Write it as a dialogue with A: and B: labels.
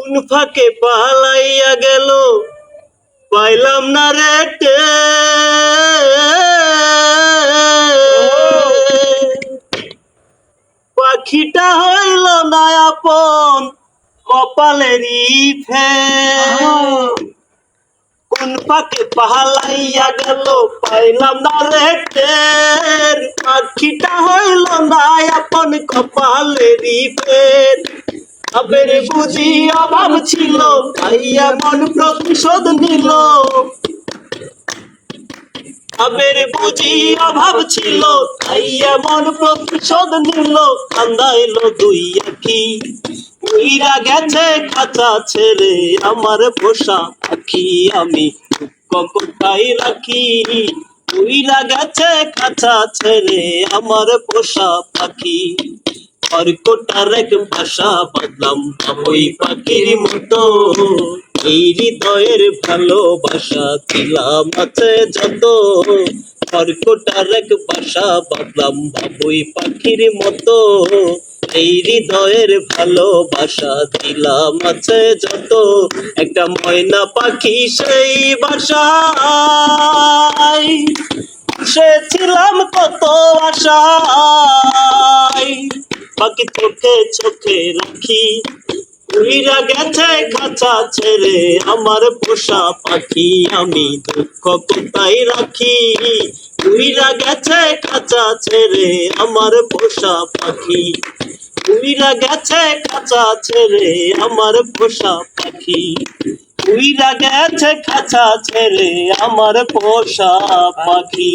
A: কোন ফাঁকে পালাইয়া গেল পাইলাম না রে পাখিটা হইল না আপন কপালেরই ফের কোন ফাঁকে পালাইয়া গেল পাইলাম না রে পাখিটা হইল না আপন কপালেরই ফের আবের বুঝি অভাব ছিল ভাইয়া মন প্রতিশোধ নিল আবের বুঝি অভাব ছিল ভাইয়া মন প্রতিশোধ নিল কান্দাইল দুই আখি উইরা গেছে খাঁচা ছেড়ে আমার পোষা পাখি আমি কোথায় রাখি উইরা গেছে খাঁচা ছেড়ে আমার পোষা পাখি খড়কোটার এক ভাষা বাঁধলাম ওই পাখির মতো এই হৃদয়ের ভালোবাসা দিলাম আছে যত খড়কোটার এক ভাষা বাঁধলাম ওই পাখির মতো এই হৃদয়ের ভালোবাসা দিলাম আছে যত একটা ময়না পাখি সেই বাসায় বসেছিলাম কত আশায় পাখি চোখে চোখে রাখি উইরা গেছে খাঁচা ছেড়ে আমার পোষা পাখি আমি দুঃখ কোথায় রাখি উইরা গেছে খাঁচা ছেড়ে আমার পোষা পাখি উইরা গেছে খাঁচা ছেড়ে আমার পোষা পাখি উইরা গেছে খাঁচা ছেড়ে আমার পোষা পাখি।